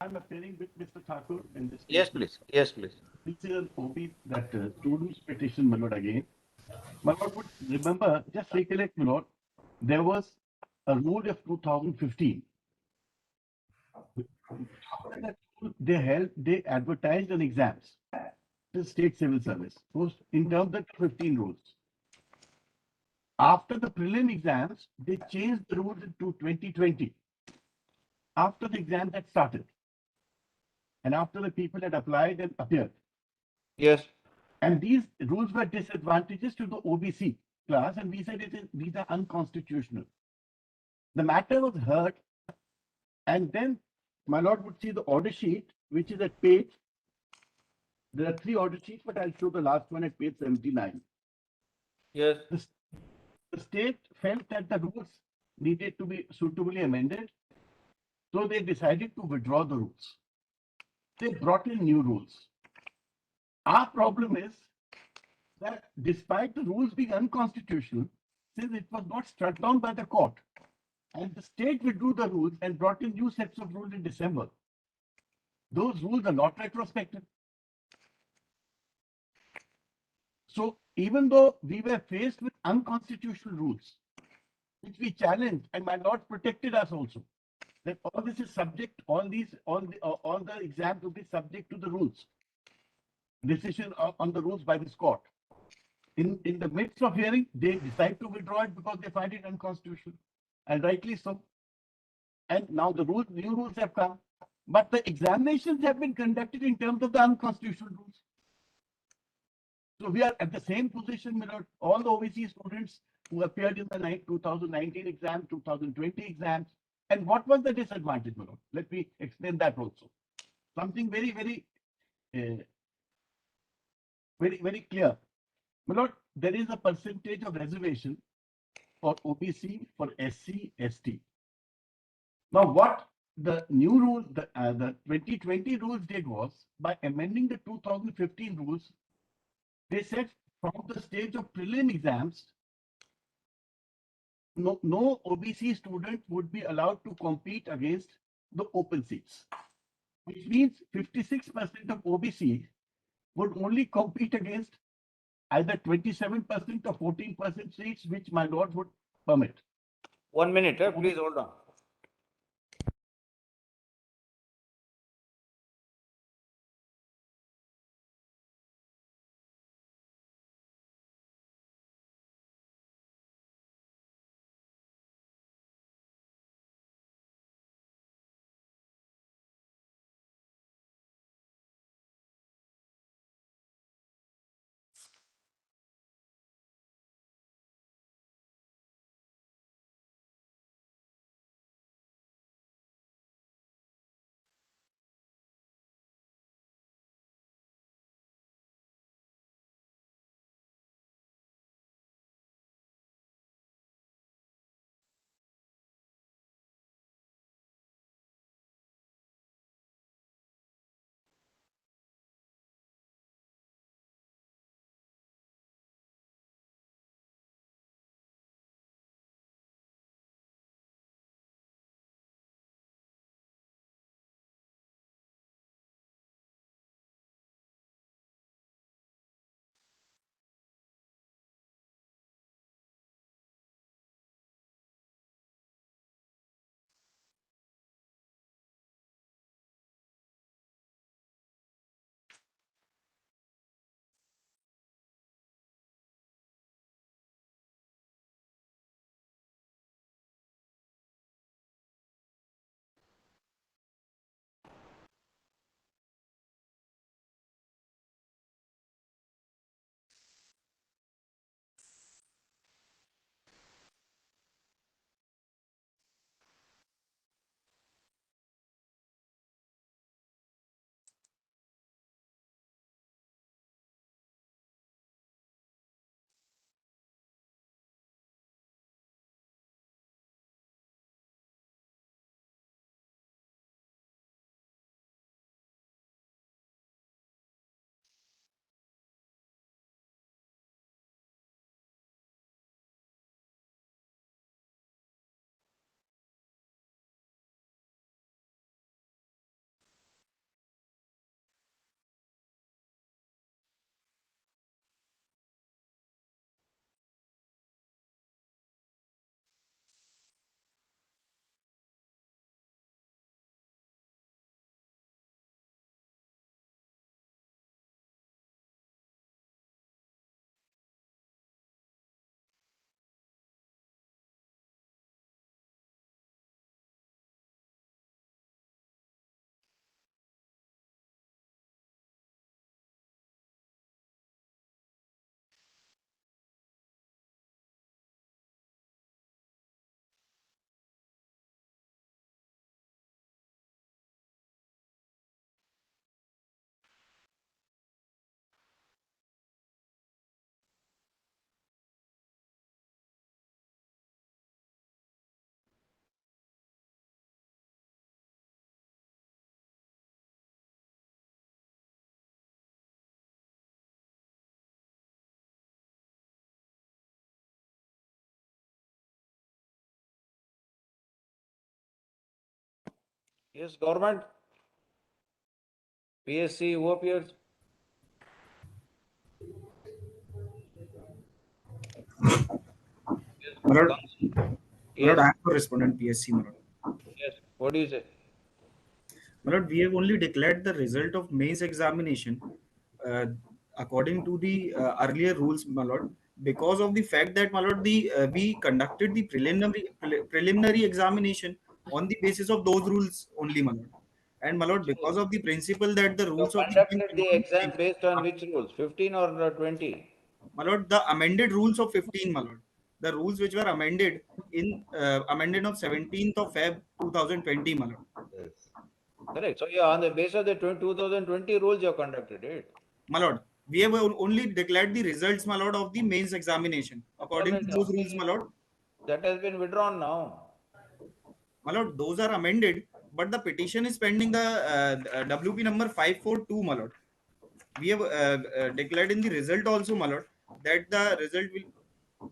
I'm appearing with Mr. Thakur in this case. Yes, please. Yes, please. This is an OB that students petition, my lord, again. My lord would remember, just recollect, my lord, there was a rule of 2015. After that rule, they advertised on exams, the state civil service, in terms of 15 rules. After the prelim exams, they changed the rules to 2020. After the exams had started, and after the people had applied and appeared. Yes. And these rules were disadvantages to the OBC class, and we said these are unconstitutional. The matter was heard, and then my lord would see the order sheet, which is at page. There are three order sheets, but I'll show the last one at page 79. Yes. The state felt that the rules needed to be suitably amended, so they decided to withdraw the rules. They brought in new rules. Our problem is that despite the rules being unconstitutional, since it was not struck down by the court, and the state withdrew the rules and brought in new sets of rules in December, those rules are not retrospective. So even though we were faced with unconstitutional rules, which we challenged, and my lord protected us also, that all this is subject, all the exams will be subject to the rules, decision on the rules by this court. In the midst of hearing, they decide to withdraw it because they find it unconstitutional, and rightly so. And now the new rules have come, but the examinations have been conducted in terms of the unconstitutional rules. So we are at the same position, Milord. All the OBC students who appeared in the 2019 exams, 2020 exams, and what was the disadvantage, Milord? Let me explain that also. Something uh, very clear. Milord, there is a percentage of reservation for OBC, for SC, ST. Now, what the new rule, the 2020 rules did was, by amending the 2015 rules, they said from the stage of prelim exams, no OBC student would be allowed to compete against the open seats, which means 56% of OBC would only compete against either 27% or 14% seats, which my lord would permit. 1 minute, please hold on. Yes, government. PSC, OPS. My lord, Yes, I am a respondent PSC, my lord. yes. What do you say? My lord, we have only declared the result of mains examination uh, according to the earlier rules, my lord. Because of the fact that, my lord, we conducted the preliminary examination on the basis of those rules only, my lord. And my lord, because of the principle that the You rules of the game conducted cannot the be exam changed, based on which rules? 15 or 20? my lord, the amended rules of 15, my lord, the rules which were amended in amended of 17th of Feb 2020, my lord. Yes. Correct. So, yeah, on the basis of the 2020 rules, you have conducted it. My lord, we have only declared the results, my lord, of the mains examination according to those rules, my lord. That has been withdrawn now. My lord, those are amended, but the petition is pending the WP number 542, my lord. We have declared in the result also, my lord, that the result will.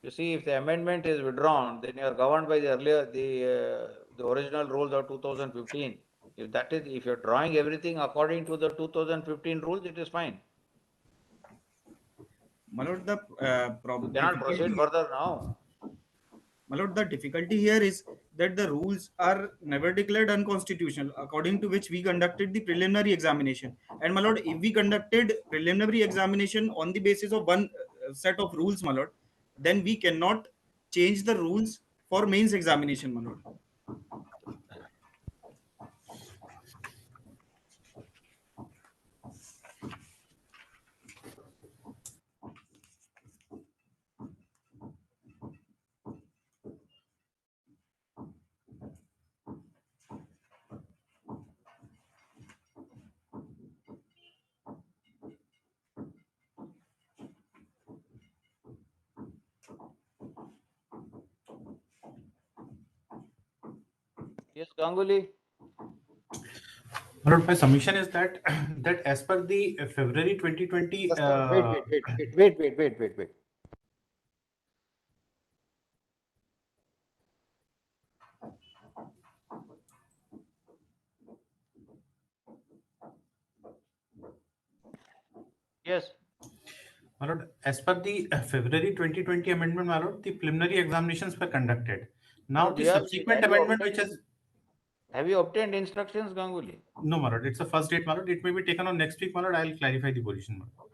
You see, if the amendment is withdrawn, then you are governed by the earlier, the original rules of 2015. If that is, if you are drawing everything according to the 2015 rules, it is fine. My lord, the You cannot proceed further now. my lord, the difficulty here is that the rules are never declared unconstitutional, according to which we conducted the preliminary examination. And my lord, if we conducted preliminary examination on the basis of one set of rules, my lord, then we cannot change the rules for mains examination, my lord. Yes, Ganguly. My lord, my submission is that that as per the February 2020, Just a minute. Wait. Yes. my lord, as per the February 2020 amendment, my lord, the preliminary examinations were conducted. Now No, the subsequent amendment, which has have you obtained instructions, Ganguly? no, my lord, it's a first date, my lord. It may be taken on next week, my lord. I'll clarify the position, my lord.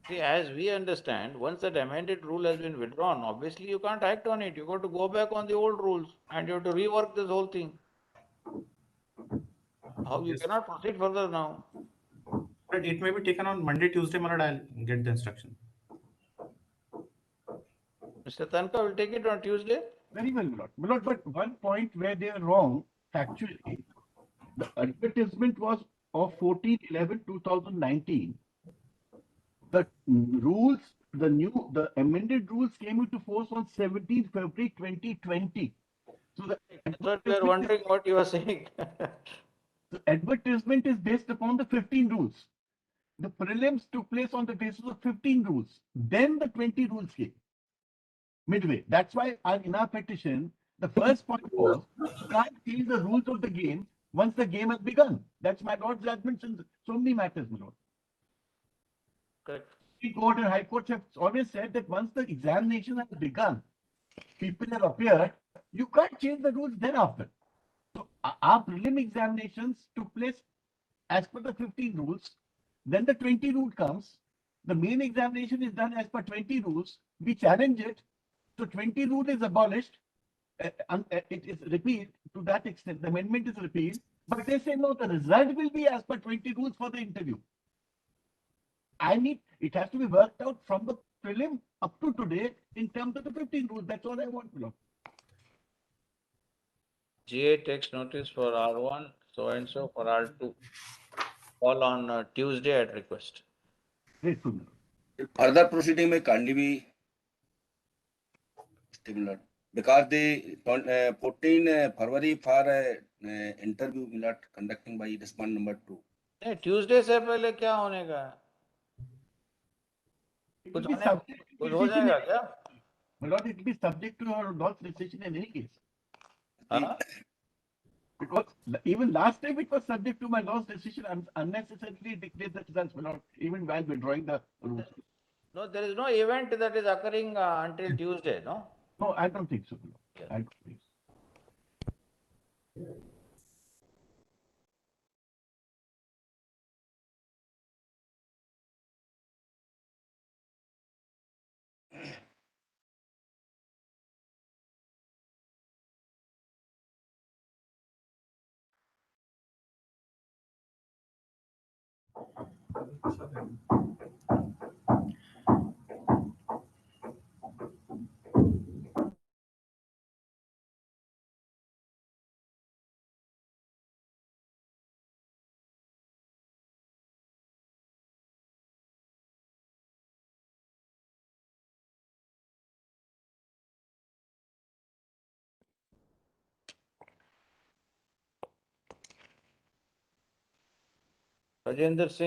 See, as we understand, once that amended rule has been withdrawn, obviously you can't act on it. You got to go back on the old rules and you have to rework this whole thing. How you Yes. cannot proceed further now. But it may be taken on Monday, Tuesday, my lord. I'll get the instruction. Mr. Tanka will take it on Tuesday. Very well, my lord. My lord, but one point where they are wrong, factually, the advertisement was of 14/11/2019. The rules, the amended rules came into force on 17th February 2020. So the That's what we are advertisement wondering what you are saying. the advertisement is based upon the 15 rules. The prelims took place on the basis of 15 rules. Then the 20 rules came midway. That's why in our petition, the first point was you can't change the rules of the game once the game has begun. That's my Lord's judgments in so many matters, my Lord. Correct. Supreme Court and High Court have always said that once the examination has begun, people have appeared, you can't change the rules thereafter. So our prelim examinations took place as per the 15 rules. Then the 20 rule comes. The main examination is done as per 20 rules. We challenge it. So 20 rule is abolished. It is repealed to that extent. The amendment is repealed. But they say no, the result will be as per 20 rules for the interview. It has to be worked out from the prelim up to today in terms of the 15 rules. That's all I want to know. GA takes notice for R1, so and so for R2. Call on Tuesday at request. Grateful, my lord. Further proceeding may kindly be stimulated because the 14 February for interview we not conducting by respondent number 2. नहीं, Tuesday से पहले क्या होने का है? It will कुछ be होने का? subject कुछ हो जाएगा क्या? My lord, it will be subject to your lord's decision in any case. हाँ? Because even last time it was subject to my lord's decision and unnecessarily declared the results, my lord, even while withdrawing the rules. No, there is no event that is occurring until Tuesday, no? No, I don't think so, my lord. Yes. I don't think so. Rajendra Singh.